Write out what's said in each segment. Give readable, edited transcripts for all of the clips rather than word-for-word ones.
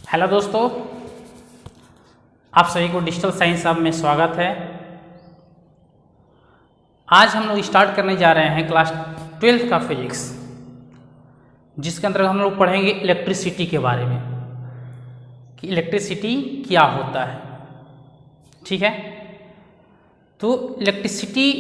Hello दोस्तों, आप सभी को डिजिटल साइंस हब में स्वागत है। आज हम लोग स्टार्ट करने जा रहे हैं क्लास 12th का फिजिक्स, जिसके अंतर्गत हम लोग पढ़ेंगे इलेक्ट्रिसिटी के बारे में कि इलेक्ट्रिसिटी क्या होता है। ठीक है, तो इलेक्ट्रिसिटी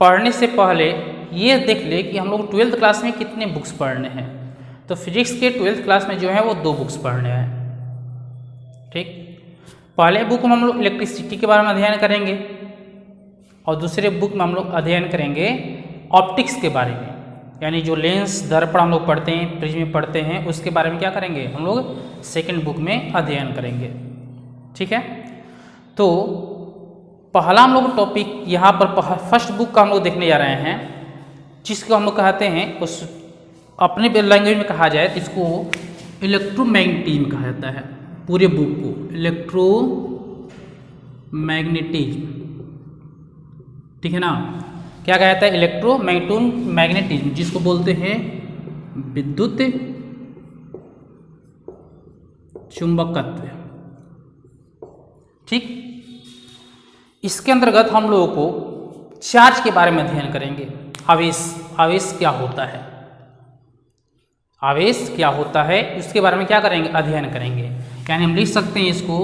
पढ़ने से पहले ये देख ले कि हम लोग 12th क्लास में कितने बुक्स पढ़ने हैं। तो फिजिक्स के 12th क्लास में जो है वो 2 बुक्स पढ़ने हैं। ठीक, पहले बुक में हम लोग इलेक्ट्रिसिटी के बारे में अध्ययन करेंगे और दूसरे बुक में हम लोग अध्ययन करेंगे ऑप्टिक्स के बारे में, यानी जो लेंस दर्पण हम लोग पढ़ते हैं, प्रिज्म पढ़ते हैं, उसके बारे में क्या करेंगे हम लोग सेकेंड बुक में अध्ययन करेंगे। ठीक है, तो पहला हम लोग टॉपिक यहाँ पर फर्स्ट बुक का हम लोग देखने जा रहे हैं, जिसको हम लोग कहते हैं, उस अपने लैंग्वेज में कहा जाए तो इसको इलेक्ट्रोमैग्नेटिज्म कहा जाता है। पूरे बुक को इलेक्ट्रोमैग्नेटिज्म, ठीक है ना, क्या कहा जाता है इलेक्ट्रोमैग्नेटिज्म, जिसको बोलते हैं विद्युत चुंबकत्व। ठीक, इसके अंतर्गत हम लोगों को चार्ज के बारे में अध्ययन करेंगे। आवेश क्या होता है, आवेश क्या होता है, इसके बारे में क्या करेंगे, अध्ययन करेंगे। यानी हम लिख सकते हैं इसको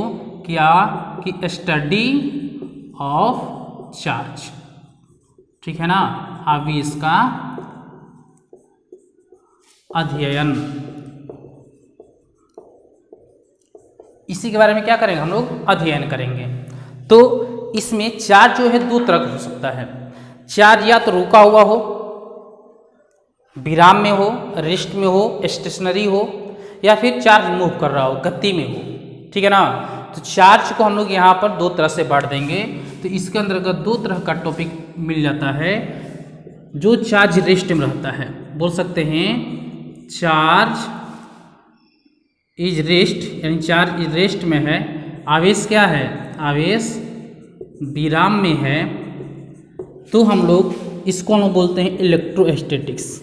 क्या कि स्टडी ऑफ चार्ज। ठीक है ना, आवेश का अध्ययन, इसी के बारे में क्या करेंगे हम लोग अध्ययन करेंगे। तो इसमें चार्ज जो है 2 तरह का हो सकता है। चार्ज या तो रुका हुआ हो, विराम में हो, रेस्ट में हो, स्टेशनरी हो, या फिर चार्ज मूव कर रहा हो, गति में हो। ठीक है ना, तो चार्ज को हम लोग यहाँ पर 2 तरह से बांट देंगे। तो इसके अंतर्गत 2 तरह का टॉपिक मिल जाता है। जो चार्ज रेस्ट में रहता है, बोल सकते हैं चार्ज इज रेस्ट, यानी चार्ज इज रेस्ट में है। आवेश क्या है, आवेश विराम में है, तो हम लोग इसको हम बोलते हैं इलेक्ट्रोस्टैटिक्स।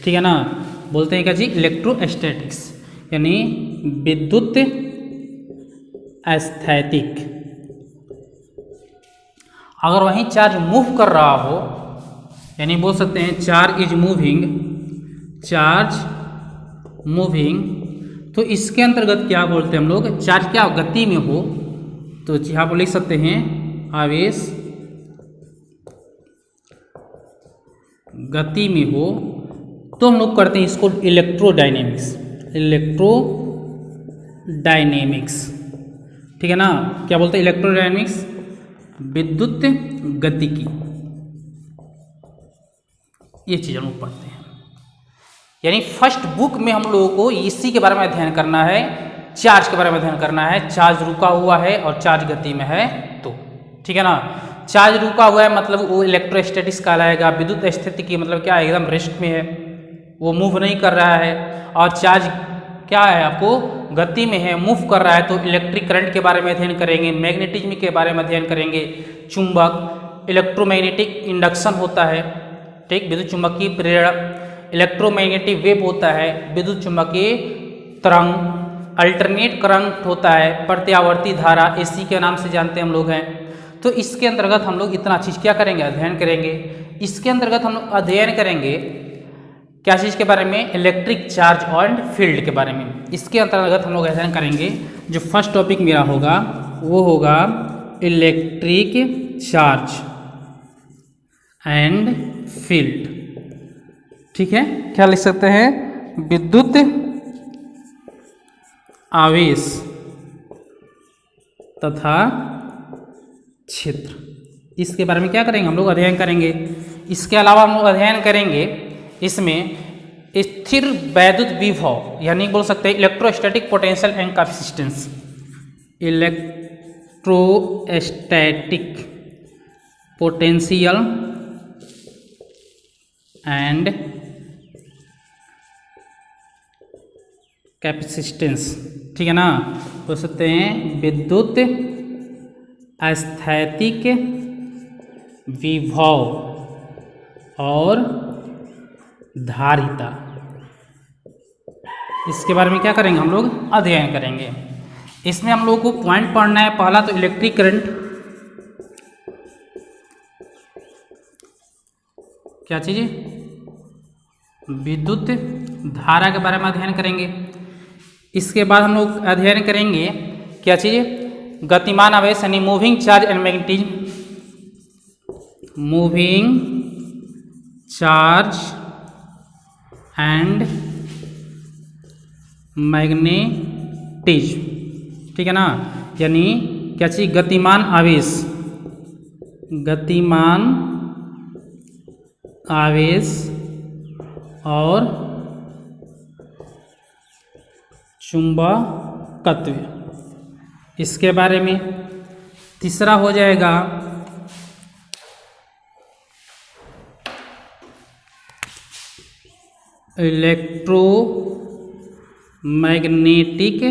ठीक है ना, बोलते हैं क्या जी, इलेक्ट्रोस्टैटिक्स, यानी विद्युत स्थैतिक। अगर वहीं चार्ज मूव कर रहा हो, यानी बोल सकते हैं charge is moving, charge moving, तो इसके अंतर्गत क्या बोलते हैं हम लोग, चार्ज क्या गति में हो, तो यहाँ पर लिख सकते हैं आवेश गति में हो, तो हम लोग करते हैं इसको इलेक्ट्रोडायनेमिक्स। ठीक है ना, क्या बोलते हैं इलेक्ट्रोडायनेमिक्स, विद्युत गतिकी, ये चीज़ हम लोग पढ़ते हैं। यानी फर्स्ट बुक में हम लोगों को इसी के बारे में अध्ययन करना है, चार्ज के बारे में अध्ययन करना है। चार्ज रुका हुआ है और चार्ज गति में है, तो ठीक है ना, चार्ज रुका हुआ है मतलब वो इलेक्ट्रोस्टैटिक्स कहलाएगा। विद्युत स्थितिकी मतलब क्या है, एकदम रेस्ट में है, वो मूव नहीं कर रहा है। और चार्ज क्या है, आपको गति में है, मूव कर रहा है, तो इलेक्ट्रिक करंट के बारे में अध्ययन करेंगे, मैग्नेटिज्म के बारे में अध्ययन करेंगे, चुंबक, इलेक्ट्रोमैग्नेटिक इंडक्शन होता है, ठीक, विद्युत चुंबकीय प्रेरण, इलेक्ट्रोमैग्नेटिक वेव होता है, विद्युत चुंबकीय तरंग, अल्टरनेट करंट होता है, प्रत्यावर्ती धारा, एसी के नाम से जानते हैं हम लोग हैं। तो इसके अंतर्गत हम लोग इतना चीज़ क्या करेंगे, अध्ययन करेंगे। इसके अंतर्गत हम लोग अध्ययन करेंगे क्या चीज़ के बारे में, इलेक्ट्रिक चार्ज एंड फील्ड के बारे में। इसके अंतर्गत हम लोग अध्ययन करेंगे, जो फर्स्ट टॉपिक मेरा होगा वो होगा इलेक्ट्रिक चार्ज एंड फील्ड। ठीक है, क्या लिख सकते हैं, विद्युत आवेश तथा क्षेत्र, इसके बारे में क्या करेंगे हम लोग अध्ययन करेंगे। इसके अलावा हम लोग अध्ययन करेंगे इसमें स्थिर वैद्युत विभव, यानी बोल सकते हैं electrostatic potential and capacitance, electrostatic potential and capacitance. ठीक है ना, बोल सकते हैं विद्युत स्थैतिक विभव और धारिता। इसके बारे में क्या करेंगे हम लोग, अध्ययन करेंगे। इसमें हम लोग को पॉइंट पढ़ना है। पहला तो इलेक्ट्रिक करंट, क्या चीज़, विद्युत धारा के बारे में अध्ययन करेंगे। इसके बाद हम लोग अध्ययन करेंगे क्या चीज़, गतिमान आवेश यानी moving charge and magnetism, moving charge and magnetism, ठीक है ना, यानी क्या चीज, गतिमान आवेश, गतिमान आवेश और चुंबकत्व, इसके बारे में। तीसरा हो जाएगा इलेक्ट्रोमैग्नेटिक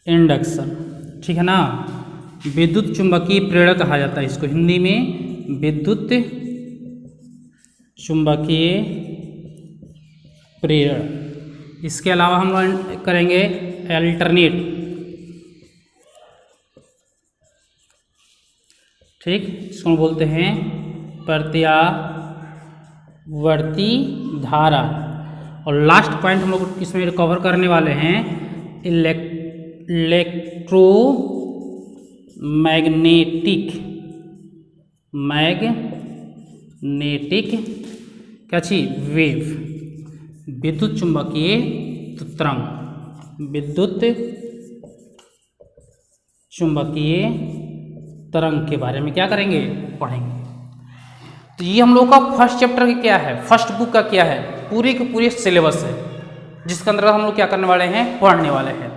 इंडक्शन, ठीक है ना, विद्युत चुंबकीय प्रेरण कहा जाता है इसको, हिंदी में विद्युत चुंबकीय प्रेरण। इसके अलावा हम लोग करेंगे अल्टरनेट, ठीक, इसको बोलते हैं प्रत्यावर्ती धारा। और लास्ट पॉइंट हम लोग इसमें रिकवर करने वाले हैं मैग्नेटिक क्या चीज, वेव, विद्युत चुंबकीय तरंग, विद्युत चुंबकीय तरंग के बारे में क्या करेंगे, पढ़ेंगे। तो ये हम लोग का फर्स्ट चैप्टर का क्या है, फर्स्ट बुक का क्या है, पूरे के पूरे सिलेबस है, जिसके अंदर हम लोग क्या करने वाले हैं, पढ़ने वाले हैं।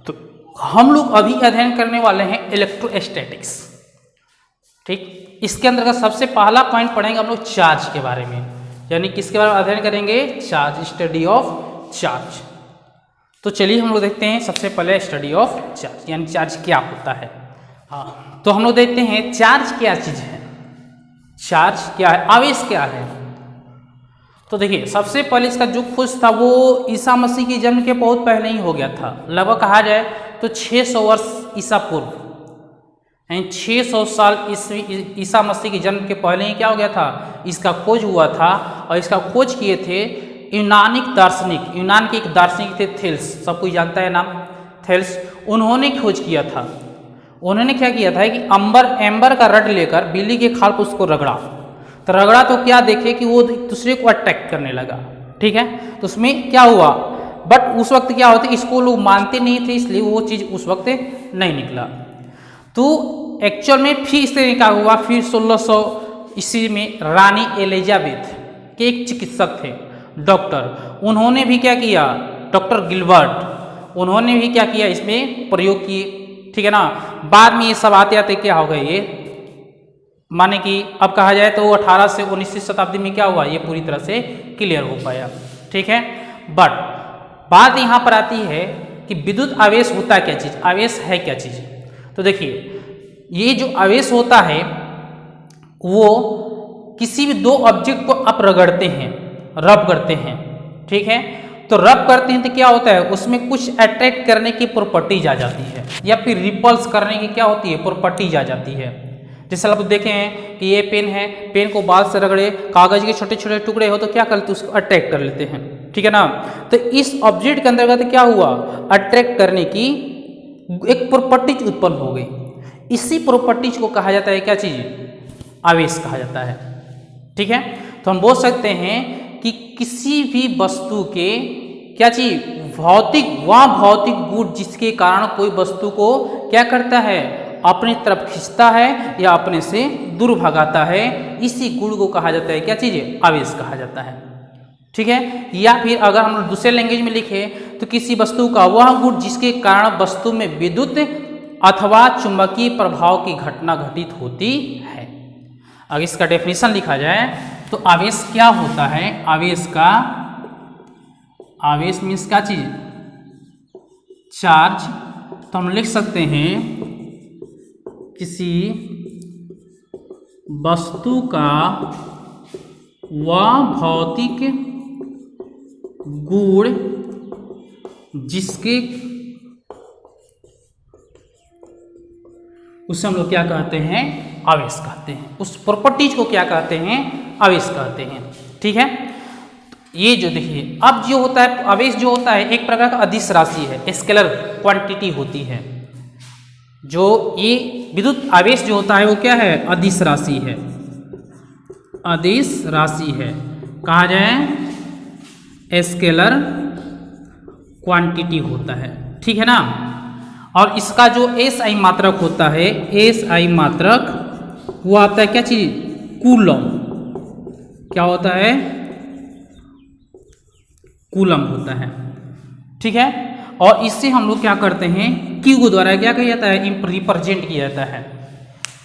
तो हम लोग अभी अध्ययन करने वाले हैं इलेक्ट्रोस्टैटिक्स, ठीक। इसके अंदर का सबसे पहला पॉइंट पढ़ेंगे हम लोग चार्ज के बारे में, यानी किसके बारे में अध्ययन करेंगे, चार्ज, स्टडी ऑफ चार्ज। तो चलिए हम लोग देखते हैं सबसे पहले स्टडी ऑफ चार्ज, यानी चार्ज क्या होता है। हाँ, तो हम लोग देखते हैं चार्ज क्या चीज़ है, चार्ज क्या है, आवेश क्या है। तो देखिए सबसे पहले इसका जो खोज था वो ईसा मसीह के जन्म के बहुत पहले ही हो गया था, लगभग कहा जाए तो 600 वर्ष ईसा पूर्व, यानी 600 साल ईसा मसीह के जन्म के पहले ही क्या हो गया था, इसका खोज हुआ था। और इसका खोज किए थे यूनानिक दार्शनिक, यूनान के एक दार्शनिक थे थेल्स, सब कोई जानता है नाम थेल्स, उन्होंने खोज किया था। उन्होंने क्या किया था कि एम्बर का रड लेकर बिल्ली के खाल पर उसको रगड़ा, तो रगड़ा तो क्या देखे कि वो दूसरे को अट्रैक्ट करने लगा, ठीक है। तो उसमें क्या हुआ, बट उस वक्त क्या होता है, इसको लोग मानते नहीं थे, इसलिए वो चीज़ उस वक्त नहीं निकला। तो एक्चुअल में फिर इस तरीके का हुआ, फिर 1600 ईस्वी में रानी एलिजाबेथ के एक चिकित्सक थे डॉक्टर, उन्होंने भी क्या किया, डॉक्टर गिलबर्ट, उन्होंने भी क्या किया, इसमें प्रयोग किए, ठीक है ना। बाद में ये सब आते आते क्या हो गए, ये माने कि अब कहा जाए तो 18 से 19वीं शताब्दी में क्या हुआ, ये पूरी तरह से क्लियर हो पाया, ठीक है। बट बात यहाँ पर आती है कि विद्युत आवेश होता क्या चीज़, आवेश है क्या चीज़। तो देखिए ये जो आवेश होता है वो किसी भी दो ऑब्जेक्ट को आप रगड़ते हैं, रब करते हैं, ठीक है। तो रब करते हैं तो क्या होता है, उसमें कुछ अट्रैक्ट करने की प्रॉपर्टीज आ जाती है, या फिर रिपल्स करने की क्या होती है, प्रॉपर्टीज आ जाती है। जैसे आप देखे हैं कि ये पेन है, पेन को बाल से रगड़े, कागज के छोटे छोटे टुकड़े हो तो क्या करते हैं, उसको अट्रैक्ट कर लेते हैं, ठीक है ना। तो इस ऑब्जेक्ट के अंतर्गत क्या हुआ, अट्रैक्ट करने की एक प्रॉपर्टीज उत्पन्न हो गई, इसी प्रॉपर्टीज को कहा जाता है क्या चीज, आवेश कहा जाता है, ठीक है। तो हम बोल सकते हैं कि किसी भी वस्तु के क्या चीज, भौतिक गुण जिसके कारण कोई वस्तु को क्या करता है, अपनी तरफ खींचता है या अपने से दूर भगाता है, इसी गुण को कहा जाता है क्या चीज, आवेश कहा जाता है, ठीक है। या फिर अगर हम दूसरे लैंग्वेज में लिखे तो किसी वस्तु का वह गुण जिसके कारण वस्तु में विद्युत अथवा चुंबकीय प्रभाव की घटना घटित होती है। अगर इसका डेफिनेशन लिखा जाए तो आवेश क्या होता है, आवेश मीन्स क्या चीज, चार्ज। तो हम लिख सकते हैं किसी वस्तु का वह भौतिक गुण जिसके उसे हम लोग क्या कहते हैं, आवेश कहते हैं। उस प्रॉपर्टीज को क्या कहते हैं, आवेश कहते हैं। ठीक है, ये जो देखिए अब जो होता है आवेश जो होता है एक प्रकार का अदिश राशि है, स्केलर क्वांटिटी होती है। जो ये विद्युत आवेश जो होता है वो क्या है, अदिश राशि है, अदिश राशि है, कहा जाए स्केलर क्वांटिटी होता है। ठीक है ना। और इसका जो एसआई मात्रक होता है, एसआई मात्रक वो आता है क्या चीज, कूलम। क्या होता है, कूलम होता है। ठीक है, और इससे हम लोग क्या करते हैं, क्यू द्वारा क्या किया जाता है, रिप्रेजेंट किया जाता है।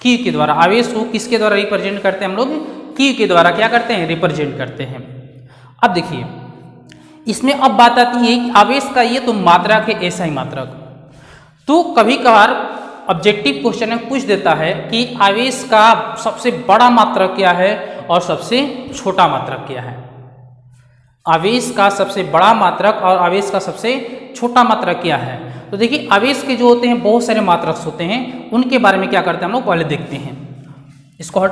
क्यू के द्वारा आवेश को किसके द्वारा रिप्रेजेंट करते हैं हम लोग, क्यू के द्वारा क्या करते हैं, रिप्रेजेंट करते हैं। अब देखिए इसमें अब बात आती है कि आवेश का ये तो मात्रक है, एसआई मात्रक। तो कभी कभार ऑब्जेक्टिव क्वेश्चन में पूछ देता है कि आवेश का सबसे बड़ा मात्रक क्या है और सबसे छोटा मात्रक क्या है। आवेश का सबसे बड़ा मात्रक और आवेश का सबसे छोटा मात्रक क्या है। तो देखिए आवेश के जो होते हैं बहुत सारे मात्रक होते हैं, उनके बारे में क्या करते हैं हम लोग पहले देखते हैं। इसको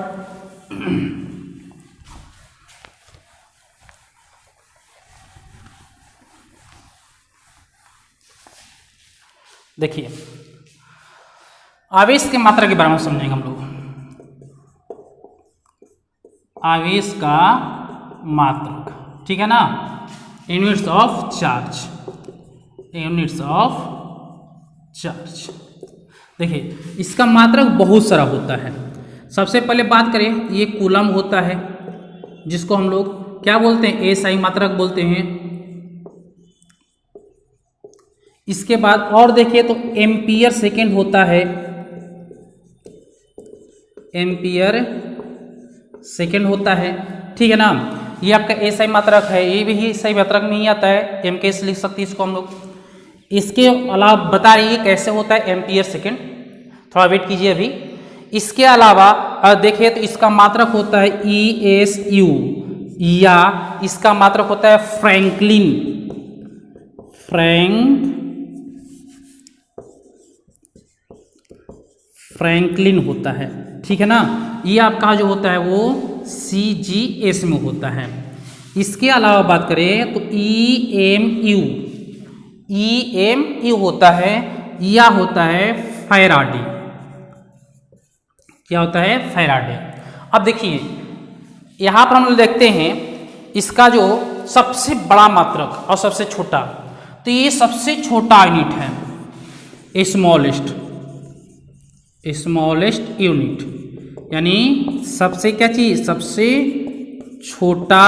देखिए आवेश के मात्रा के बारे में समझेंगे हम लोग। आवेश का मात्रक, ठीक है ना, units of charge, units of charge. देखिए इसका मात्रक बहुत सारा होता है। सबसे पहले बात करें, ये कूलम होता है जिसको हम लोग क्या बोलते हैं, एसआई मात्रक बोलते हैं। इसके बाद और देखिए तो एम्पियर सेकेंड होता है, एम्पियर सेकेंड होता है। ठीक है ना, ये आपका एसआई मात्रक है, ये भी एसआई मात्रक में ही आता है, एम के लिख सकते हैं इसको हम लोग। इसके अलावा बता रही है कैसे होता है एम्पियर सेकेंड, थोड़ा वेट कीजिए अभी। इसके अलावा देखिए तो इसका मात्रक होता है ESU, या इसका मात्रक होता है फ्रैंकलिन, फ्रैंकलिन होता है। ठीक है ना, ये आपका जो होता है वो CGS में होता है। इसके अलावा बात करें तो EMU होता है, या होता है फैराडे। क्या होता है, फैराडे। अब देखिए यहाँ पर हम लोग देखते हैं इसका जो सबसे बड़ा मात्रक और सबसे छोटा, तो ये सबसे छोटा यूनिट है स्मॉलेस्ट यूनिट, यानी सबसे क्या चीज, सबसे छोटा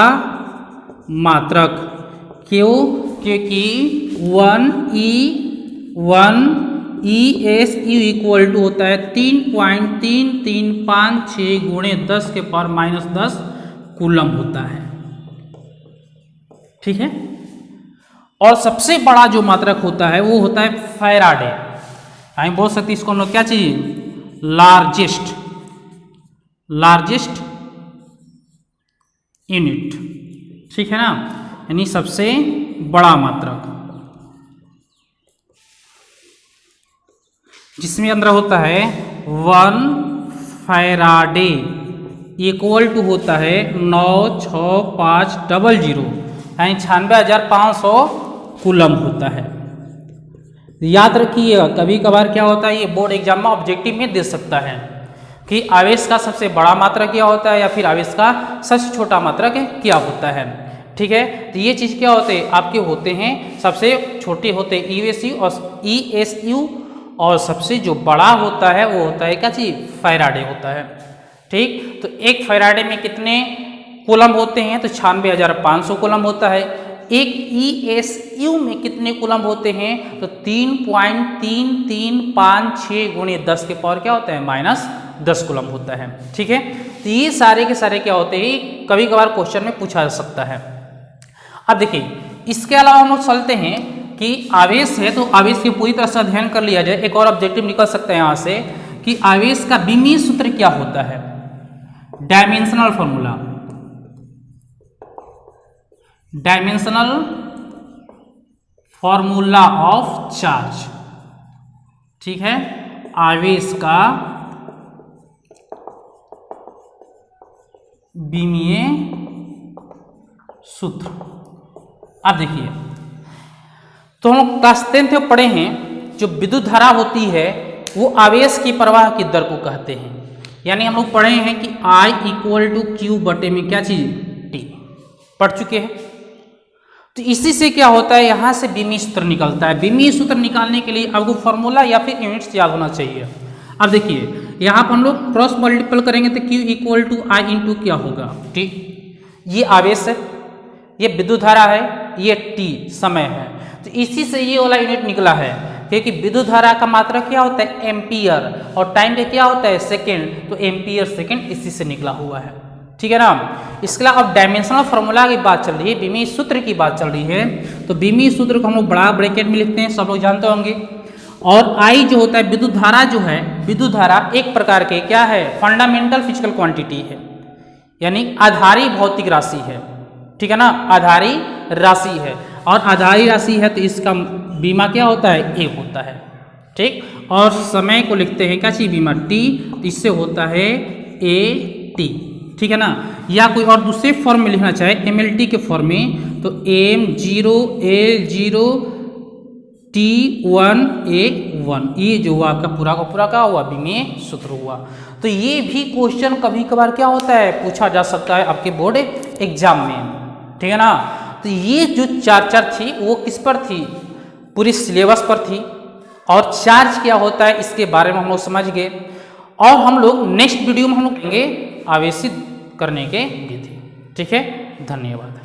मात्रक। क्यों, क्योंकि 1ESU इक्वल टू होता है 3.3356 गुणे 10 के पावर -10 कूलम होता है। ठीक है, और सबसे बड़ा जो मात्रक होता है वो होता है फैराडे। हम बोल सकते इसको हम लोग क्या चाहिए, लार्जेस्ट यूनिट। ठीक है ना, यानी सबसे बड़ा मात्रक, जिसमें अंदर होता है 1 फैराडे इक्वल टू होता है 96500, यानी 96,500 कूलम होता है। याद रखिएगा, कभी कभार क्या होता है, ये बोर्ड एग्जाम में ऑब्जेक्टिव में दे सकता है कि आवेश का सबसे बड़ा मात्रक क्या होता है या फिर आवेश का सबसे छोटा मात्रक क्या होता है। ठीक है, तो ये चीज़ क्या होते हैं आपके होते हैं, सबसे छोटे होते हैं ESU, और सबसे जो बड़ा होता है वो होता है क्या चीज, फैराडे होता है। ठीक, तो एक फैराडे में कितने कूलम होते हैं, तो 96,500 कूलम होता है। एक ESU में कितने कूलम होते हैं, तो 3.3356 गुणे 10 के पावर क्या होता है, -10 कूलम होता है। ठीक है, तो ये सारे के सारे क्या होते हैं, कभी कभार क्वेश्चन में पूछा जा सकता है। अब देखिए इसके अलावा हम लोग चलते हैं कि आवेश है, तो आवेश की पूरी तरह से अध्ययन कर लिया जाए। एक और ऑब्जेक्टिव निकल सकता है यहाँ से कि आवेश का विमीय सूत्र क्या होता है, dimensional formula, dimensional formula of charge, ठीक है, आवेश का विमीय सूत्र। अब देखिए, तो हम क्लास 10th में पढ़े हैं, जो विद्युत धारा होती है वो आवेश की प्रवाह की दर को कहते हैं। यानी हम लोग पढ़े हैं कि I = Q बटे में क्या चीज, T, पढ़ चुके हैं। तो इसी से क्या होता है, यहाँ से विमीय सूत्र निकलता है। विमीय सूत्र निकालने के लिए आपको फॉर्मूला या फिर यूनिट्स याद होना चाहिए। अब देखिए, यहाँ पर हम लोग क्रॉस मल्टीपल करेंगे तो Q = I × क्या होगा, T। ये आवेश है, ये विद्युत धारा है, ये T समय है। तो इसी से ये वाला यूनिट निकला है, क्योंकि विद्युत धारा का मात्रा क्या होता है, एम्पियर, और टाइम का क्या होता है, सेकेंड। तो एम्पियर सेकेंड इसी से निकला हुआ है, ठीक है ना। इसके अलावा अब डायमेंशनल फार्मूला की बात चल रही है, विमीय सूत्र की बात चल रही है। तो विमीय सूत्र को हम लोग बड़ा ब्रैकेट में लिखते हैं, सब लोग जानते होंगे। और I जो होता है, विद्युत धारा जो है, विद्युत धारा एक प्रकार के क्या है, फंडामेंटल फिजिकल क्वांटिटी है, यानी आधारी भौतिक राशि है, ठीक है ना, आधारी राशि है। और आधारी राशि है तो इसका बीमा क्या होता है, A होता है, ठीक। और समय को लिखते हैं क्या चीज, बीमा T, तो इससे होता है AT, ठीक है ना। या कोई और दूसरे फॉर्म में लिखना चाहे MLT के फॉर्म में, तो M0 L0 T1 A1, ये जो हुआ आपका पूरा का पूरा क्या हुआ, विमीय सूत्र हुआ। तो ये भी क्वेश्चन कभी कभार क्या होता है, पूछा जा सकता है आपके बोर्ड एग्जाम में, ठीक है ना। तो ये जो चार थी वो किस पर थी, पूरी सिलेबस पर थी। और चार्ज क्या होता है इसके बारे में हम लोग समझ गए। और हम लोग नेक्स्ट वीडियो में हम लोग लेंगे आवेशित करने के विधि, ठीक है। धन्यवाद।